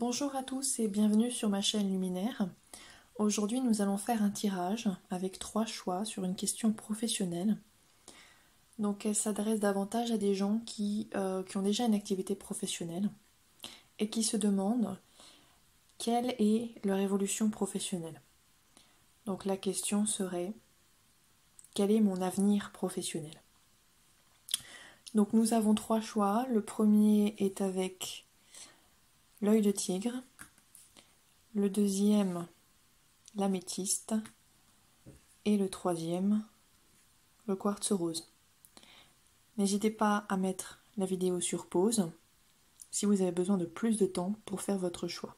Bonjour à tous et bienvenue sur ma chaîne Luminaire. Aujourd'hui nous allons faire un tirage avec 3 choix sur une question professionnelle. Donc elle s'adresse davantage à des gens qui ont déjà une activité professionnelle et qui se demandent quelle est leur évolution professionnelle. Donc la question serait: quel est mon avenir professionnel? Donc nous avons 3 choix. Le premier est avec l'œil de tigre. Le deuxième, l'améthyste. Et le troisième, le quartz rose. N'hésitez pas à mettre la vidéo sur pause si vous avez besoin de plus de temps pour faire votre choix.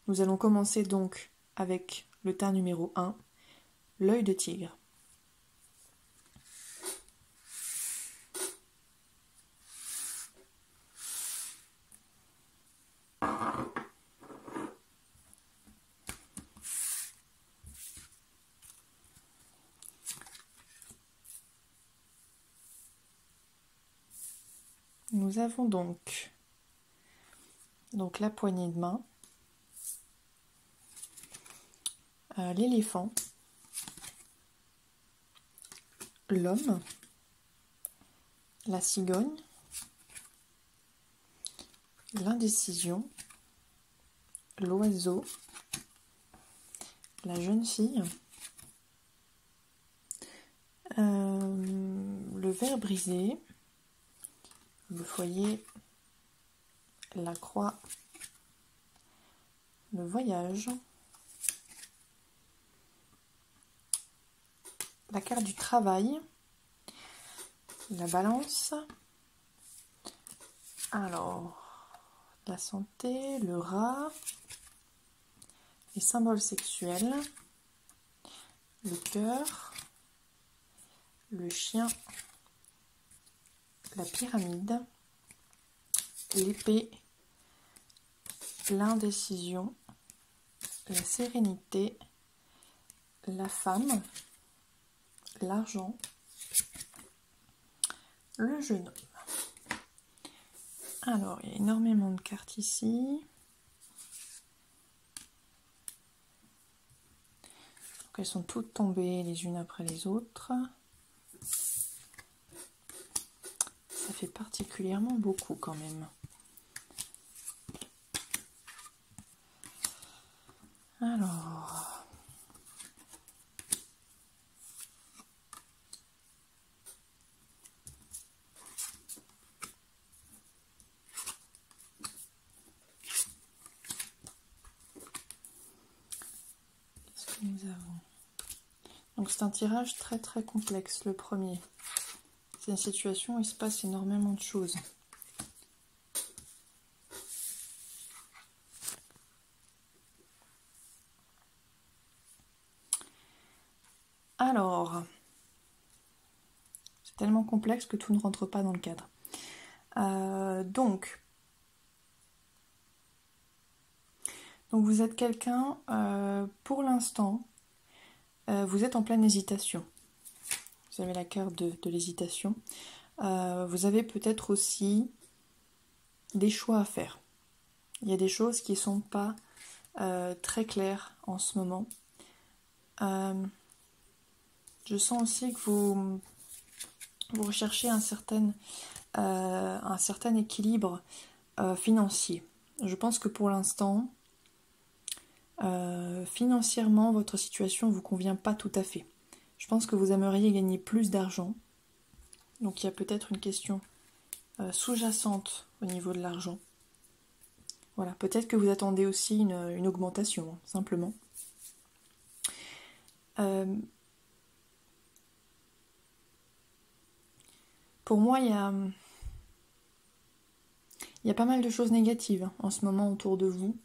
Nous allons commencer donc avec le tas numéro 1, l'œil de tigre. Nous avons donc la poignée de main, l'éléphant, l'homme, la cigogne, l'indécision, l'oiseau, la jeune fille, le ver brisé, le foyer, la croix, le voyage, la carte du travail, la balance, alors la santé, le rat, les symboles sexuels, le cœur, le chien, la pyramide, l'épée, l'indécision, la sérénité, la femme, l'argent, le jeune homme. Alors, il y a énormément de cartes ici. Donc, elles sont toutes tombées les unes après les autres. Ça fait particulièrement beaucoup quand même. Alors, qu'est-ce que nous avons? Donc c'est un tirage très très complexe, le premier. C'est une situation où il se passe énormément de choses. Alors, c'est tellement complexe que tout ne rentre pas dans le cadre. Donc vous êtes quelqu'un, pour l'instant, vous êtes en pleine hésitation. Vous avez la carte de l'hésitation. Vous avez peut-être aussi des choix à faire. Il y a des choses qui ne sont pas très claires en ce moment. Je sens aussi que vous recherchez un certain équilibre financier. Je pense que pour l'instant, financièrement, votre situation ne vous convient pas tout à fait. Je pense que vous aimeriez gagner plus d'argent. Donc il y a peut-être une question sous-jacente au niveau de l'argent. Voilà, peut-être que vous attendez aussi une augmentation, hein, simplement. Pour moi, il y a pas mal de choses négatives, hein, en ce moment autour de vous.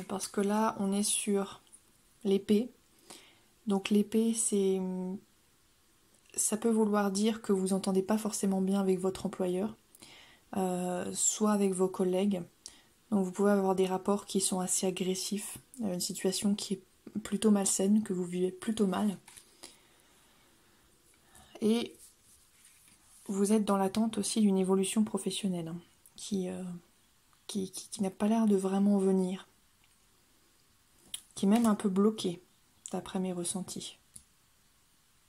Parce que là, on est sur l'épée. Donc l'épée, ça peut vouloir dire que vous n'entendez pas forcément bien avec votre employeur, soit avec vos collègues. Donc vous pouvez avoir des rapports qui sont assez agressifs, une situation qui est plutôt malsaine, que vous vivez plutôt mal. Et vous êtes dans l'attente aussi d'une évolution professionnelle, hein, qui qui n'a pas l'air de vraiment venir, qui est même un peu bloqué, d'après mes ressentis.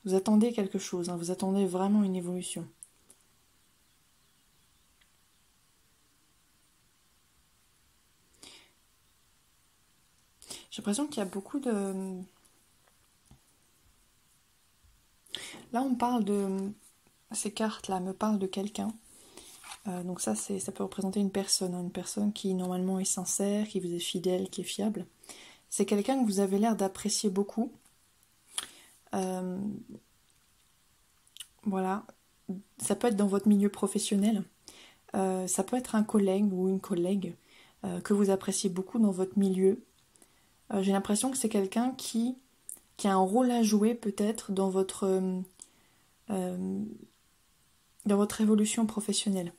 Vous attendez quelque chose, hein, vous attendez vraiment une évolution. J'ai l'impression qu'il y a beaucoup de... Là, on parle de... Ces cartes-là me parlent de quelqu'un. Donc ça peut représenter une personne, hein, une personne qui normalement est sincère, qui vous est fidèle, qui est fiable. C'est quelqu'un que vous avez l'air d'apprécier beaucoup. Voilà. Ça peut être dans votre milieu professionnel. Ça peut être un collègue ou une collègue que vous appréciez beaucoup dans votre milieu. J'ai l'impression que c'est quelqu'un qui a un rôle à jouer peut-être dans votre évolution professionnelle.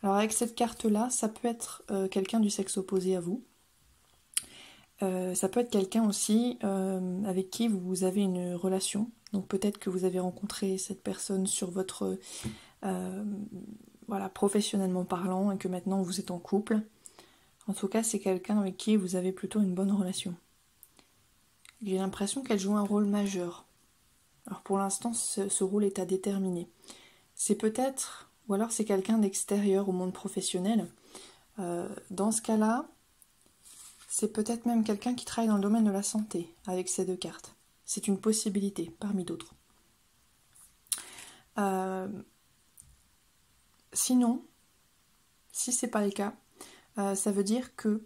Alors avec cette carte-là, ça peut être quelqu'un du sexe opposé à vous. Ça peut être quelqu'un aussi avec qui vous avez une relation. Donc peut-être que vous avez rencontré cette personne sur votre... voilà, professionnellement parlant, et que maintenant vous êtes en couple. En tout cas, c'est quelqu'un avec qui vous avez plutôt une bonne relation. J'ai l'impression qu'elle joue un rôle majeur. Alors pour l'instant, ce rôle est à déterminer. C'est peut-être, ou alors c'est quelqu'un d'extérieur au monde professionnel. Dans ce cas-là, c'est peut-être même quelqu'un qui travaille dans le domaine de la santé, avec ces deux cartes. C'est une possibilité, parmi d'autres. Sinon, si c'est pas le cas, ça veut dire que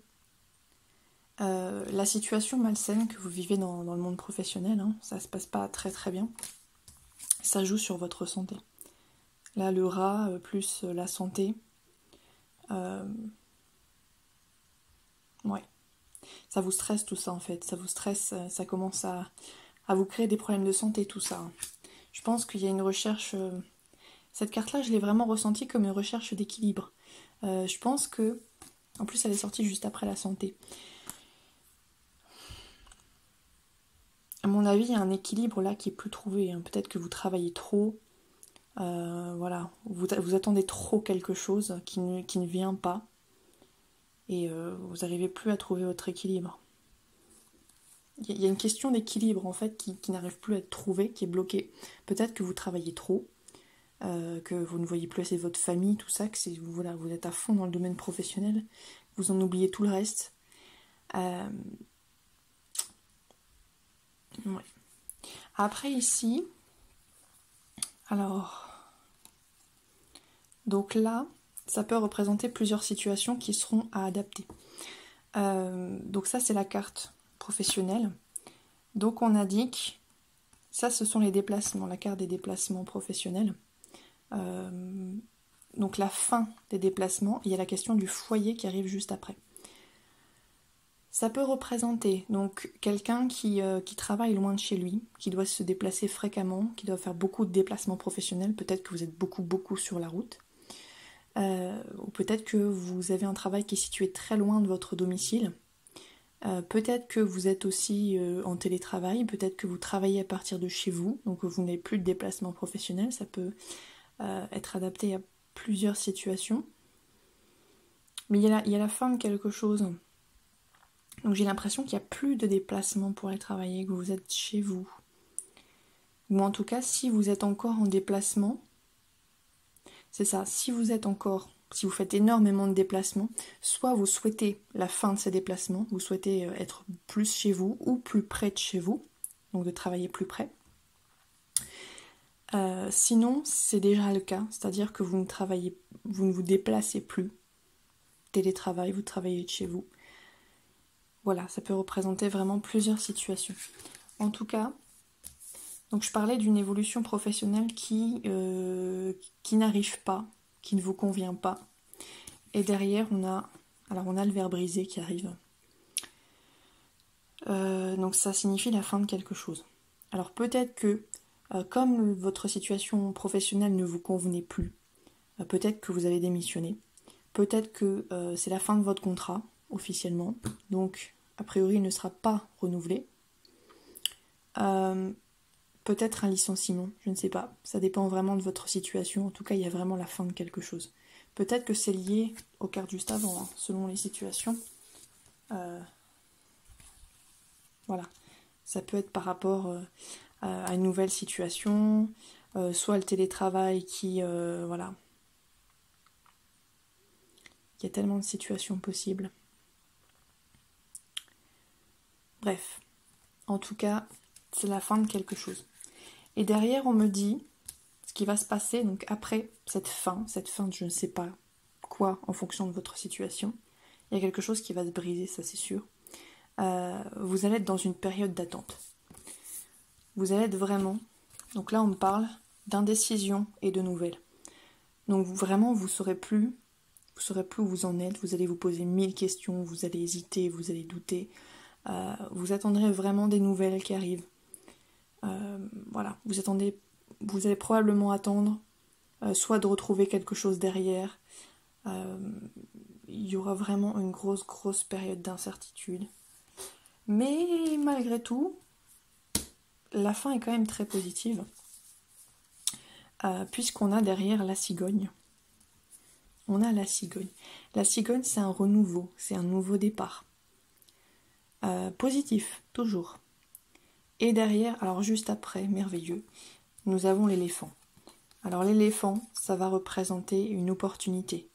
la situation malsaine que vous vivez dans le monde professionnel, hein, ça se passe pas très très bien, ça joue sur votre santé. Là, le rat plus la santé, ouais, ça vous stresse tout ça en fait, ça vous stresse, ça commence à vous créer des problèmes de santé tout ça. Je pense qu'il y a une recherche, cette carte-là, je l'ai vraiment ressentie comme une recherche d'équilibre. Je pense que, en plus, elle est sortie juste après la santé. À mon avis, il y a un équilibre là qui est plus trouvé. Hein. Peut-être que vous travaillez trop, voilà, vous attendez trop quelque chose qui ne vient pas, et vous n'arrivez plus à trouver votre équilibre. Il y a une question d'équilibre en fait qui n'arrive plus à être trouvée, qui est bloquée. Peut-être que vous travaillez trop, que vous ne voyez plus assez votre famille, tout ça, que voilà, vous êtes à fond dans le domaine professionnel, vous en oubliez tout le reste. Ouais. Après ici, alors, donc là, ça peut représenter plusieurs situations qui seront à adapter. Donc ça, c'est la carte professionnelle. Donc on indique, ça ce sont les déplacements, la carte des déplacements professionnels. Donc la fin des déplacements, il y a la question du foyer qui arrive juste après. Ça peut représenter donc quelqu'un qui travaille loin de chez lui, qui doit se déplacer fréquemment, qui doit faire beaucoup de déplacements professionnels. Peut-être que vous êtes beaucoup sur la route. Ou peut-être que vous avez un travail qui est situé très loin de votre domicile. Peut-être que vous êtes aussi en télétravail. Peut-être que vous travaillez à partir de chez vous, donc vous n'avez plus de déplacement professionnel. Ça peut être adapté à plusieurs situations. Mais il y a la fin de quelque chose. Donc j'ai l'impression qu'il n'y a plus de déplacement pour aller travailler, que vous êtes chez vous. Ou en tout cas, si vous êtes encore en déplacement, c'est ça, si vous faites énormément de déplacements, soit vous souhaitez la fin de ces déplacements, vous souhaitez être plus chez vous ou plus près de chez vous, donc de travailler plus près. Sinon, c'est déjà le cas, c'est-à-dire que vous ne vous déplacez plus. Télétravail, vous travaillez de chez vous. Voilà, ça peut représenter vraiment plusieurs situations. En tout cas, donc je parlais d'une évolution professionnelle qui n'arrive pas, qui ne vous convient pas. Et derrière, on a le ver brisé qui arrive. Donc ça signifie la fin de quelque chose. Alors peut-être que, comme votre situation professionnelle ne vous convenait plus, peut-être que vous avez démissionné. Peut-être que c'est la fin de votre contrat, officiellement. Donc, a priori, il ne sera pas renouvelé. Peut-être un licenciement, je ne sais pas. Ça dépend vraiment de votre situation. En tout cas, il y a vraiment la fin de quelque chose. Peut-être que c'est lié aux cartes juste avant, hein, selon les situations. Voilà. Ça peut être par rapport à une nouvelle situation, soit le télétravail qui... voilà. Il y a tellement de situations possibles. Bref. En tout cas, c'est la fin de quelque chose. Et derrière, on me dit ce qui va se passer donc après cette fin de je ne sais pas quoi en fonction de votre situation. Il y a quelque chose qui va se briser, ça c'est sûr. Vous allez être dans une période d'attente. Vous allez être vraiment... Donc là, on me parle d'indécision et de nouvelles. Donc vraiment, vous saurez plus où vous en êtes. Vous allez vous poser 1000 questions, vous allez hésiter, vous allez douter. Vous attendrez vraiment des nouvelles qui arrivent. Voilà, vous allez probablement attendre soit de retrouver quelque chose derrière. Il y aura vraiment une grosse période d'incertitude. Mais malgré tout, la fin est quand même très positive, puisqu'on a derrière la cigogne. On a la cigogne. La cigogne, c'est un renouveau, c'est un nouveau départ. Positif, toujours. Et derrière, alors juste après, merveilleux, nous avons l'éléphant. Alors l'éléphant, ça va représenter une opportunité.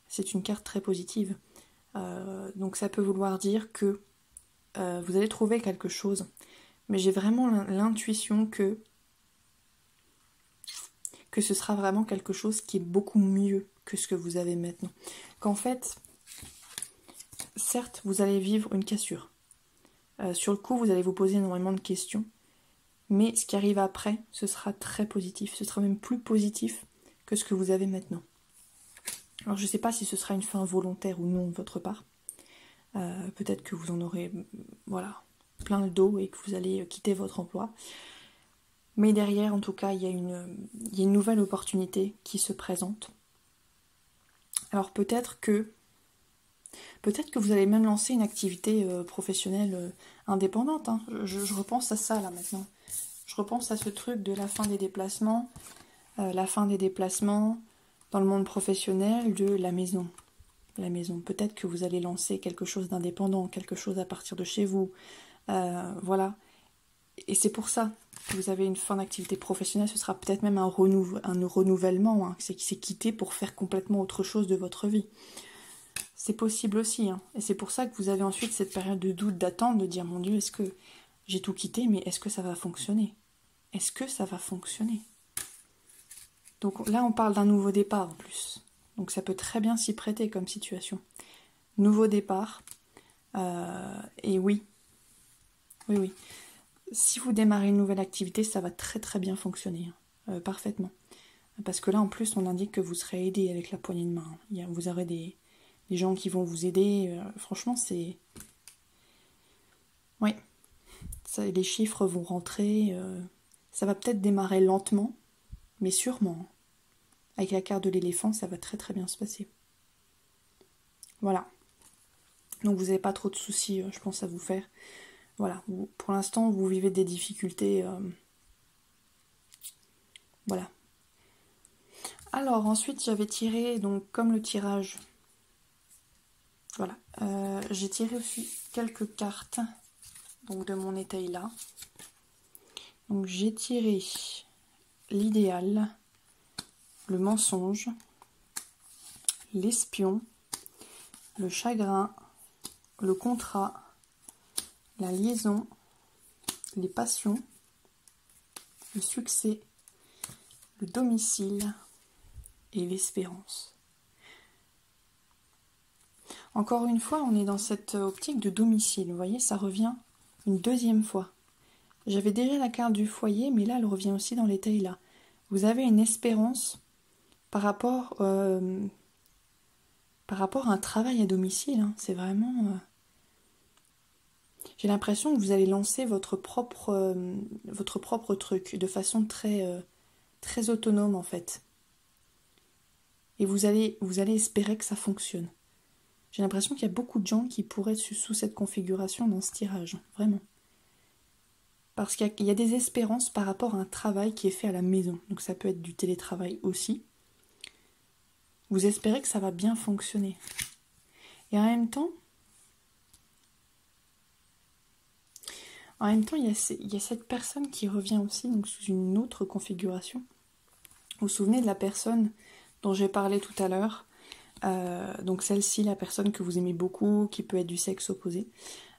C'est une carte très positive. Donc ça peut vouloir dire que vous allez trouver quelque chose. Mais j'ai vraiment l'intuition que ce sera vraiment quelque chose qui est beaucoup mieux que ce que vous avez maintenant. Qu'en fait, certes, vous allez vivre une cassure. Sur le coup, vous allez vous poser énormément de questions. Mais ce qui arrive après, ce sera très positif. Ce sera même plus positif que ce que vous avez maintenant. Alors je ne sais pas si ce sera une fin volontaire ou non de votre part. Peut-être que vous en aurez plein le dos et que vous allez quitter votre emploi. Mais derrière, en tout cas, il y a une nouvelle opportunité qui se présente. Alors peut-être que vous allez même lancer une activité professionnelle indépendante. Hein. Je repense à ça là maintenant. Je repense à ce truc de la fin des déplacements. La fin des déplacements dans le monde professionnel de la maison. La maison. Peut-être que vous allez lancer quelque chose d'indépendant, quelque chose à partir de chez vous. Voilà. Et c'est pour ça que vous avez une fin d'activité professionnelle. Ce sera peut-être même un renouvellement. Hein. C'est quitter pour faire complètement autre chose de votre vie. C'est possible aussi. Hein. Et c'est pour ça que vous avez ensuite cette période de doute, d'attente, de dire mon Dieu, est-ce que j'ai tout quitté, mais est-ce que ça va fonctionner ? Est-ce que ça va fonctionner ? Donc là, on parle d'un nouveau départ en plus. Donc ça peut très bien s'y prêter comme situation. Nouveau départ. Et oui. Oui. Si vous démarrez une nouvelle activité, ça va très bien fonctionner. Parfaitement. Parce que là, en plus, on indique que vous serez aidé avec la poignée de main. Vous aurez des gens qui vont vous aider. Franchement, c'est... Oui. Les chiffres vont rentrer. Ça va peut-être démarrer lentement, mais sûrement. Avec la carte de l'éléphant, ça va très bien se passer. Voilà. Donc vous n'avez pas trop de soucis, je pense, à vous faire. Voilà. Pour l'instant, vous vivez des difficultés. Voilà. Alors, ensuite, j'avais tiré, donc comme le tirage... Voilà. J'ai tiré aussi quelques cartes donc de mon étail là. Donc j'ai tiré l'idéal, le mensonge, l'espion, le chagrin, le contrat, la liaison, les passions, le succès, le domicile et l'espérance. Encore une fois, on est dans cette optique de domicile. Vous voyez, ça revient une deuxième fois. J'avais déjà la carte du foyer, mais là, elle revient aussi dans l'étail là. Vous avez une espérance par rapport à un travail à domicile. Hein. C'est vraiment... J'ai l'impression que vous allez lancer votre propre truc de façon très autonome en fait. Et vous allez espérer que ça fonctionne. J'ai l'impression qu'il y a beaucoup de gens qui pourraient être sous cette configuration dans ce tirage, vraiment. Parce qu'il y a des espérances par rapport à un travail qui est fait à la maison. Donc ça peut être du télétravail aussi. Vous espérez que ça va bien fonctionner. Et en même temps, il y a cette personne qui revient aussi donc, sous une autre configuration. Vous vous souvenez de la personne dont j'ai parlé tout à l'heure, donc celle-ci, la personne que vous aimez beaucoup, qui peut être du sexe opposé.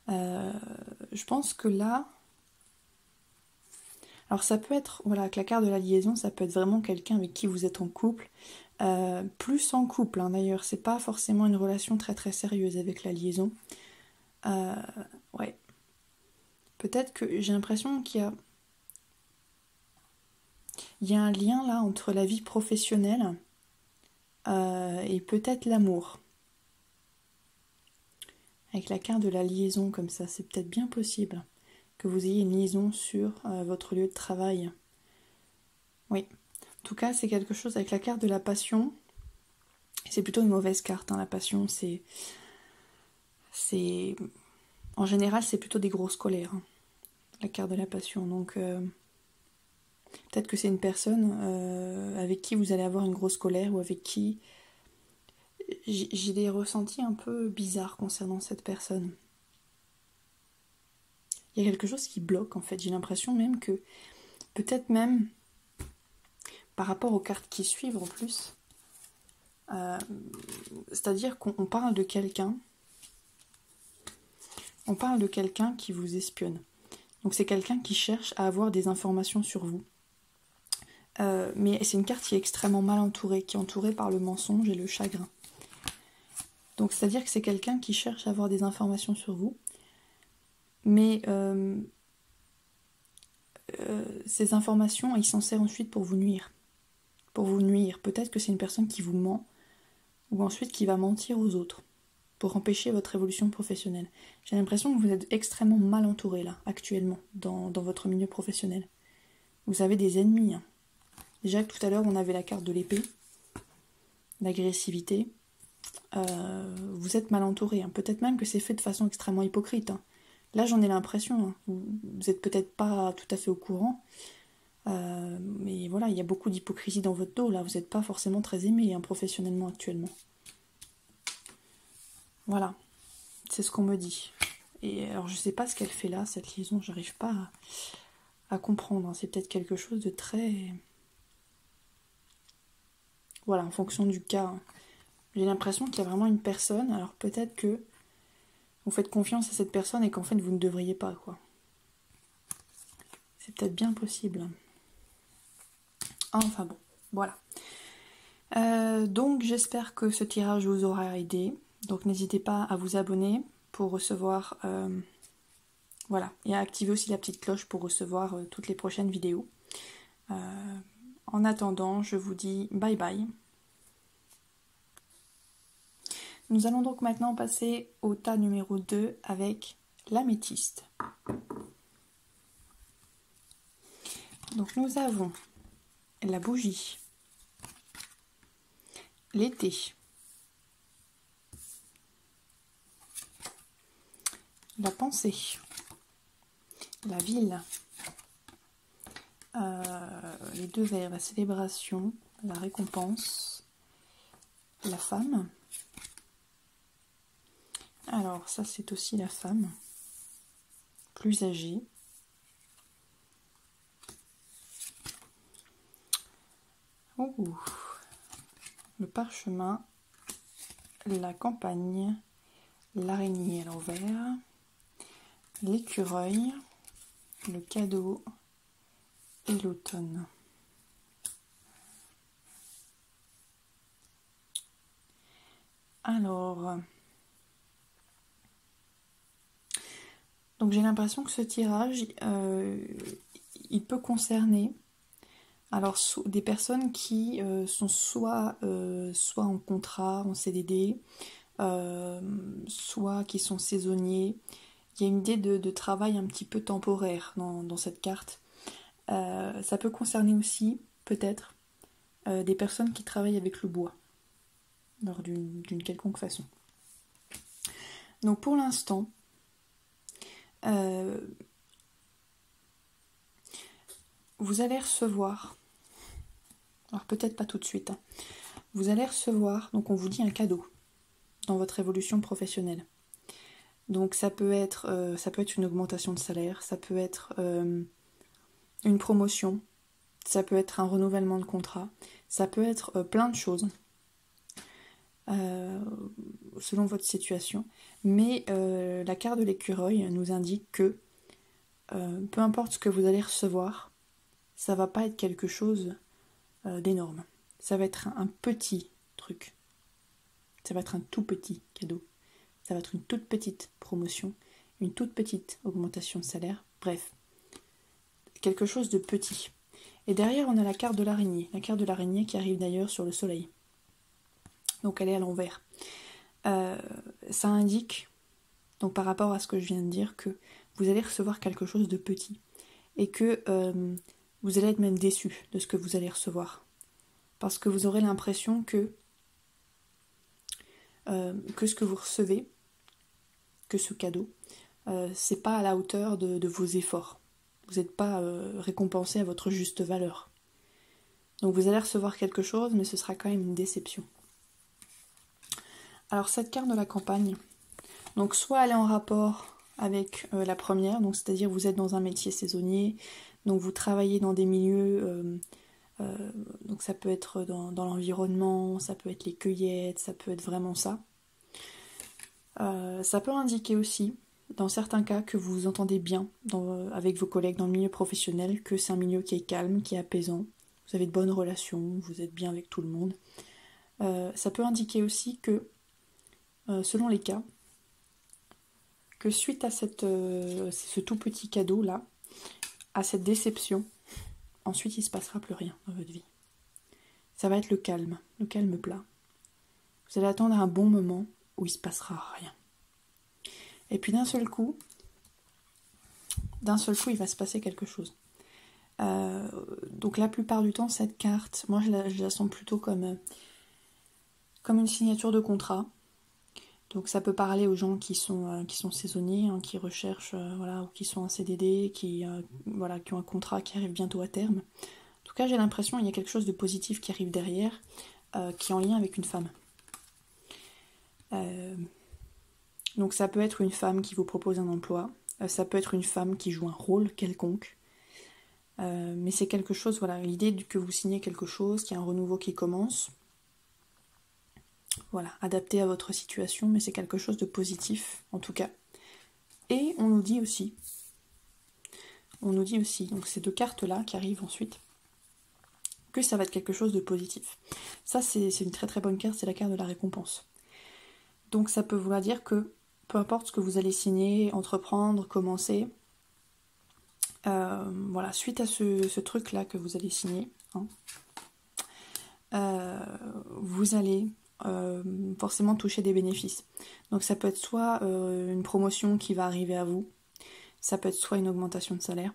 Je pense que là, alors ça peut être, voilà, avec la carte de la liaison, ça peut être vraiment quelqu'un avec qui vous êtes en couple, plus en couple hein, d'ailleurs, c'est pas forcément une relation très très sérieuse avec la liaison. Ouais. Peut-être que j'ai l'impression il y a un lien là entre la vie professionnelle et peut-être l'amour. Avec la carte de la liaison comme ça, c'est peut-être bien possible que vous ayez une liaison sur votre lieu de travail. Oui. En tout cas, c'est quelque chose avec la carte de la passion. C'est plutôt une mauvaise carte, hein, la passion. En général, c'est plutôt des grosses colères, hein, la carte de la passion. Donc, peut-être que c'est une personne avec qui vous allez avoir une grosse colère ou avec qui j'ai des ressentis un peu bizarres concernant cette personne. Il y a quelque chose qui bloque en fait. J'ai l'impression même que, peut-être même, par rapport aux cartes qui suivent en plus, c'est-à-dire qu'on parle de quelqu'un, qui vous espionne. Donc c'est quelqu'un qui cherche à avoir des informations sur vous. Mais c'est une carte qui est extrêmement mal entourée, qui est entourée par le mensonge et le chagrin. Donc c'est-à-dire que c'est quelqu'un qui cherche à avoir des informations sur vous, mais ces informations, il s'en sert ensuite pour vous nuire. Peut-être que c'est une personne qui vous ment, ou ensuite qui va mentir aux autres, pour empêcher votre évolution professionnelle. J'ai l'impression que vous êtes extrêmement mal entouré là, actuellement, dans votre milieu professionnel. Vous avez des ennemis. Hein. Déjà que tout à l'heure on avait la carte de l'épée, l'agressivité. Vous êtes mal entouré. Hein. Peut-être même que c'est fait de façon extrêmement hypocrite. Hein. Là j'en ai l'impression. Hein. Vous êtes peut-être pas tout à fait au courant. Mais voilà, il y a beaucoup d'hypocrisie dans votre dos. Là, vous n'êtes pas forcément très aimé hein, professionnellement actuellement. Voilà, c'est ce qu'on me dit. Et alors je sais pas ce qu'elle fait là, cette liaison, j'arrive pas à comprendre. Hein. C'est peut-être quelque chose de très... Voilà, en fonction du cas. Hein. J'ai l'impression qu'il y a vraiment une personne, alors peut-être que vous faites confiance à cette personne et qu'en fait vous ne devriez pas, quoi. C'est peut-être bien possible. Enfin bon, voilà. Donc j'espère que ce tirage vous aura aidé. Donc n'hésitez pas à vous abonner pour recevoir... voilà, et à activer aussi la petite cloche pour recevoir toutes les prochaines vidéos. En attendant, je vous dis bye bye. Nous allons donc maintenant passer au tas numéro 2 avec l'améthyste. Donc nous avons la bougie, l'été, la pensée, la ville, les deux vers, la célébration, la récompense, la femme. Alors ça c'est aussi la femme, plus âgée. Le parchemin, la campagne, l'araignée à l'envers, l'écureuil, le cadeau et l'automne. Alors, donc j'ai l'impression que ce tirage, il peut concerner alors des personnes qui sont soit en contrat, en CDD, soit qui sont saisonniers. Il y a une idée de travail un petit peu temporaire dans cette carte. Ça peut concerner aussi, peut-être, des personnes qui travaillent avec le bois, lors d'une quelconque façon. Donc pour l'instant, vous allez recevoir, alors peut-être pas tout de suite, hein, vous allez recevoir, donc on vous dit un cadeau dans votre évolution professionnelle. Donc ça peut être une augmentation de salaire, ça peut être une promotion, ça peut être un renouvellement de contrat, ça peut être plein de choses selon votre situation. Mais la carte de l'écureuil nous indique que peu importe ce que vous allez recevoir, ça va pas être quelque chose d'énorme. Ça va être un petit truc. Ça va être un tout petit cadeau. Ça va être une toute petite promotion, une toute petite augmentation de salaire. Bref, quelque chose de petit. Et derrière, on a la carte de l'araignée. La carte de l'araignée qui arrive d'ailleurs sur le soleil. Donc elle est à l'envers. Ça indique, donc par rapport à ce que je viens de dire, que vous allez recevoir quelque chose de petit. Et que vous allez être même déçu de ce que vous allez recevoir. Parce que vous aurez l'impression que ce que vous recevez, que ce cadeau, c'est pas à la hauteur de vos efforts. Vous n'êtes pas récompensé à votre juste valeur. Donc vous allez recevoir quelque chose, mais ce sera quand même une déception. Alors cette carte de la campagne, donc soit elle est en rapport avec la première, donc c'est-à-dire vous êtes dans un métier saisonnier, donc vous travaillez dans des milieux, donc ça peut être dans l'environnement, ça peut être les cueillettes, ça peut être vraiment ça. Ça peut indiquer aussi, dans certains cas, que vous vous entendez bien avec vos collègues dans le milieu professionnel, que c'est un milieu qui est calme, qui est apaisant, vous avez de bonnes relations, vous êtes bien avec tout le monde. Ça peut indiquer aussi que, selon les cas, que suite à ce tout petit cadeau-là, à cette déception, ensuite il ne se passera plus rien dans votre vie. Ça va être le calme plat. Vous allez attendre un bon moment où il ne se passera rien. Et puis d'un seul coup, il va se passer quelque chose. Donc la plupart du temps, cette carte, moi je la sens plutôt comme une signature de contrat. Donc ça peut parler aux gens qui sont saisonniers, hein, qui recherchent, ou qui sont en CDD, qui ont un contrat qui arrive bientôt à terme. En tout cas, j'ai l'impression qu'il y a quelque chose de positif qui arrive derrière, qui est en lien avec une femme. Donc ça peut être une femme qui vous propose un emploi, ça peut être une femme qui joue un rôle quelconque, mais c'est quelque chose, l'idée que vous signez quelque chose, qu'il y a un renouveau qui commence, adapté à votre situation, mais c'est quelque chose de positif en tout cas. Et on nous dit aussi, donc ces deux cartes-là qui arrivent ensuite, que ça va être quelque chose de positif. Ça c'est une très très bonne carte, c'est la carte de la récompense. Donc ça peut vouloir dire que peu importe ce que vous allez signer, entreprendre, commencer, suite à ce truc-là que vous allez signer, vous allez forcément toucher des bénéfices. Donc ça peut être soit une promotion qui va arriver à vous, ça peut être soit une augmentation de salaire.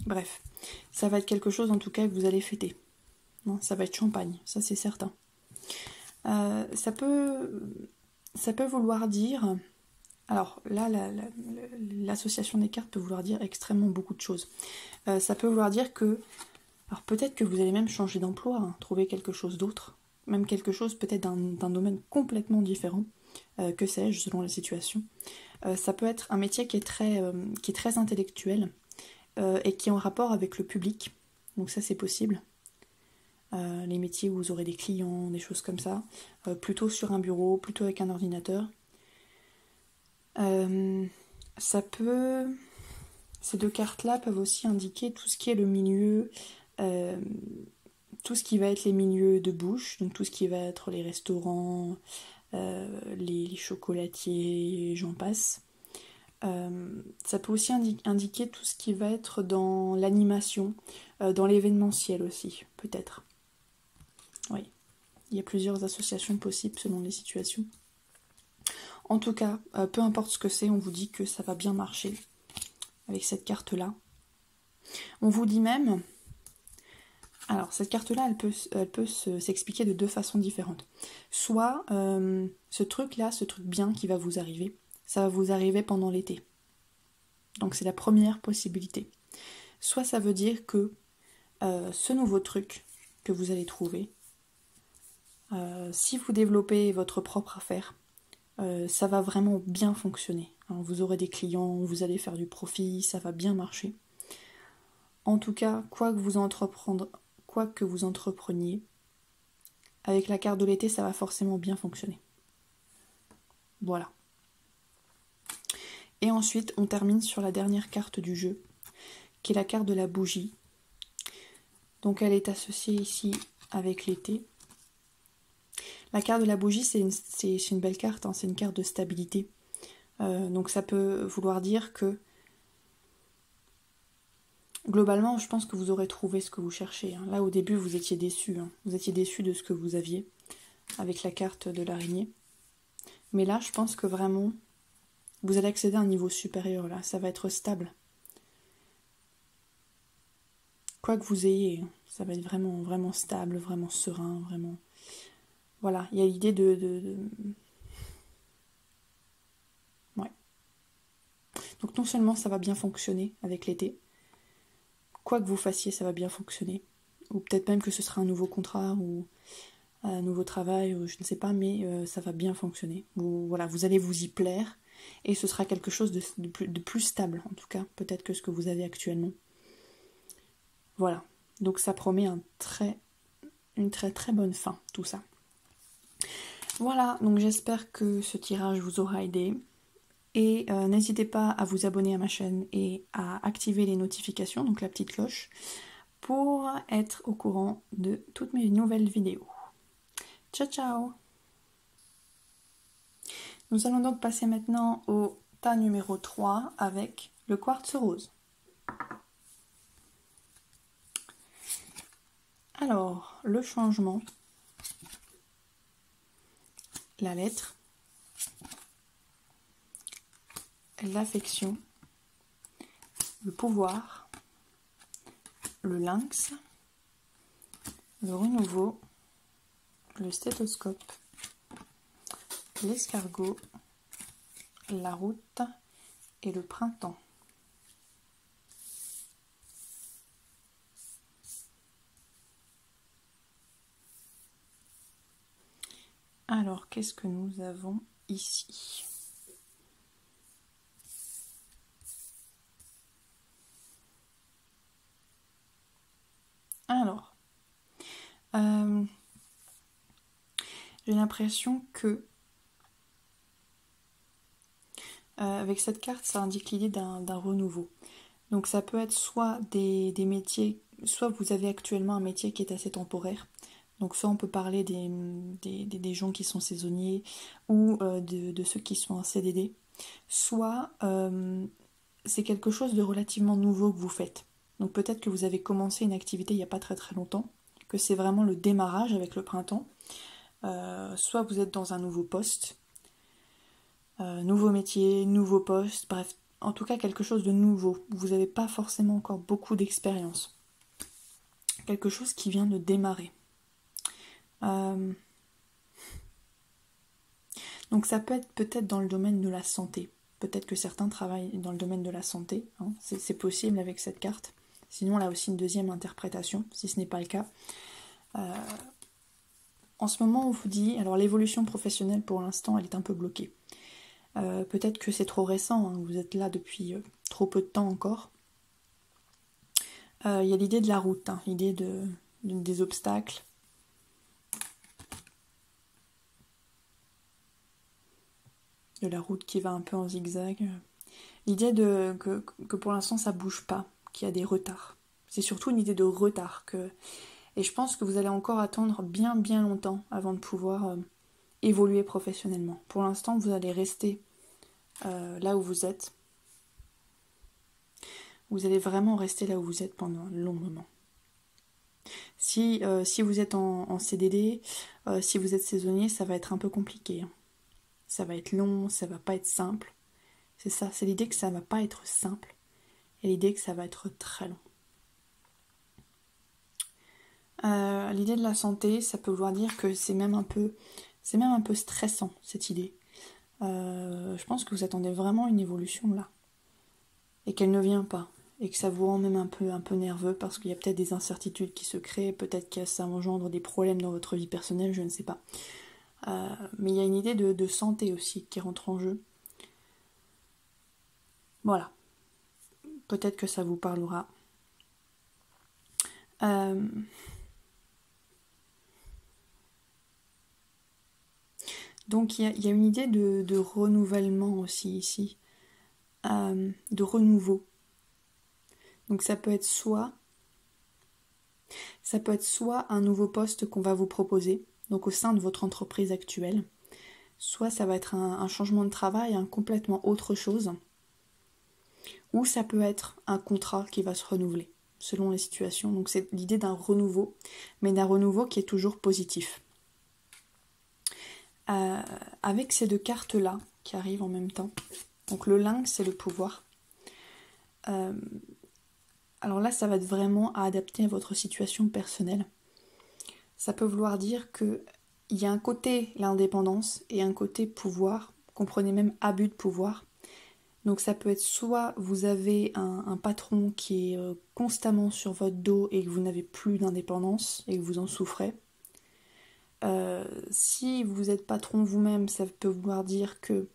Bref, ça va être quelque chose en tout cas que vous allez fêter. Non, ça va être champagne, ça c'est certain. Ça peut vouloir dire... Alors là, l'association des cartes peut vouloir dire extrêmement beaucoup de choses. Ça peut vouloir dire que... Alors peut-être que vous allez même changer d'emploi, trouver quelque chose d'autre, même quelque chose peut-être d'un domaine complètement différent, que sais-je, selon la situation. Ça peut être un métier qui est très intellectuel et qui est en rapport avec le public, donc ça c'est possible. Les métiers où vous aurez des clients, des choses comme ça, plutôt sur un bureau, plutôt avec un ordinateur. Ces deux cartes-là peuvent aussi indiquer tout ce qui est le milieu, tout ce qui va être les milieux de bouche, donc tout ce qui va être les restaurants, les chocolatiers, j'en passe. Ça peut aussi indiquer tout ce qui va être dans l'animation, dans l'événementiel aussi, peut-être. Oui, il y a plusieurs associations possibles selon les situations. En tout cas, peu importe ce que c'est, on vous dit que ça va bien marcher avec cette carte-là. On vous dit même... Alors, cette carte-là, elle peut s'expliquer de deux façons différentes. Soit, ce truc-là, ce truc bien qui va vous arriver, ça va vous arriver pendant l'été. Donc, c'est la première possibilité. soit ça veut dire que ce nouveau truc que vous allez trouver, si vous développez votre propre affaire, ça va vraiment bien fonctionner. Hein. Vous aurez des clients, vous allez faire du profit, ça va bien marcher. En tout cas, quoi que vous entrepreniez, avec la carte de l'été, ça va forcément bien fonctionner. Voilà. Et ensuite, on termine sur la dernière carte du jeu, qui est la carte de la bougie. Donc elle est associée ici avec l'été. La carte de la bougie, c'est une belle carte, hein, c'est une carte de stabilité. Donc ça peut vouloir dire que globalement, je pense que vous aurez trouvé ce que vous cherchez. Hein. Là, au début, vous étiez déçus. Hein. Vous étiez déçus de ce que vous aviez avec la carte de l'araignée. Mais là, je pense que vraiment, vous allez accéder à un niveau supérieur. Là, ça va être stable. Quoi que vous ayez, ça va être vraiment, vraiment stable, vraiment serein, vraiment... Voilà, il y a l'idée Ouais. Donc non seulement ça va bien fonctionner avec l'été, quoi que vous fassiez, ça va bien fonctionner. Ou peut-être même que ce sera un nouveau contrat ou un nouveau travail, ou je ne sais pas, mais ça va bien fonctionner. Voilà, vous allez vous y plaire et ce sera quelque chose de plus stable, en tout cas, peut-être que ce que vous avez actuellement. Voilà, donc ça promet une très très bonne fin, tout ça. Voilà, donc j'espère que ce tirage vous aura aidé. Et n'hésitez pas à vous abonner à ma chaîne et à activer les notifications, donc la petite cloche, pour être au courant de toutes mes nouvelles vidéos. Ciao ciao! Nous allons donc passer maintenant au tas numéro 3 avec le quartz rose. Alors, le changement, la lettre, l'affection, le pouvoir, le lynx, le renouveau, le stéthoscope, l'escargot, la route et le printemps. Alors, qu'est-ce que nous avons ici? Alors, j'ai l'impression que avec cette carte, ça indique l'idée d'un renouveau. Donc ça peut être soit des métiers, soit vous avez actuellement un métier qui est assez temporaire. Donc soit on peut parler des gens qui sont saisonniers ou de ceux qui sont en CDD. Soit c'est quelque chose de relativement nouveau que vous faites. Donc peut-être que vous avez commencé une activité il n'y a pas très très longtemps, que c'est vraiment le démarrage avec le printemps. Soit vous êtes dans un nouveau poste, nouveau métier, nouveau poste, bref, en tout cas quelque chose de nouveau. Vous n'avez pas forcément encore beaucoup d'expérience. Quelque chose qui vient de démarrer. Donc ça peut être peut-être dans le domaine de la santé. Peut-être que certains travaillent dans le domaine de la santé. Hein. C'est possible avec cette carte. Sinon, on a aussi une deuxième interprétation, si ce n'est pas le cas. En ce moment, on vous dit... Alors l'évolution professionnelle, pour l'instant, elle est un peu bloquée. Peut-être que c'est trop récent, hein, vous êtes là depuis trop peu de temps encore. Il y a l'idée de la route, hein, l'idée des obstacles. De la route qui va un peu en zigzag. L'idée que pour l'instant ça bouge pas, qu'il y a des retards. C'est surtout une idée de retard. Et je pense que vous allez encore attendre bien bien longtemps avant de pouvoir évoluer professionnellement. Pour l'instant, vous allez rester là où vous êtes. Vous allez vraiment rester là où vous êtes pendant un long moment. Si vous êtes en CDD, si vous êtes saisonnier, ça va être un peu compliqué. Hein. Ça va être long, ça va pas être simple. C'est ça, c'est l'idée que ça va pas être simple et l'idée que ça va être très long. L'idée de la santé, ça peut vouloir dire que c'est même un peu stressant, cette idée. Je pense que vous attendez vraiment une évolution là et qu'elle ne vient pas. et que ça vous rend même un peu nerveux parce qu'il y a peut-être des incertitudes qui se créent, peut-être que ça engendre des problèmes dans votre vie personnelle, je ne sais pas. Mais il y a une idée de santé aussi qui rentre en jeu. Voilà, peut-être que ça vous parlera. Donc il y a une idée de renouvellement aussi ici, de renouveau. Donc ça peut être soit un nouveau poste qu'on va vous proposer, donc au sein de votre entreprise actuelle, soit ça va être un changement de travail, un complètement autre chose, ou ça peut être un contrat qui va se renouveler, selon les situations. Donc c'est l'idée d'un renouveau, mais d'un renouveau qui est toujours positif. Avec ces deux cartes-là, qui arrivent en même temps, donc le lynx, c'est le pouvoir. Alors là, ça va être vraiment à adapter à votre situation personnelle. Ça peut vouloir dire qu'il y a un côté l'indépendance et un côté pouvoir, comprenez même abus de pouvoir. Donc ça peut être soit vous avez un patron qui est constamment sur votre dos et que vous n'avez plus d'indépendance et que vous en souffrez. Si vous êtes patron vous-même, ça peut vouloir dire que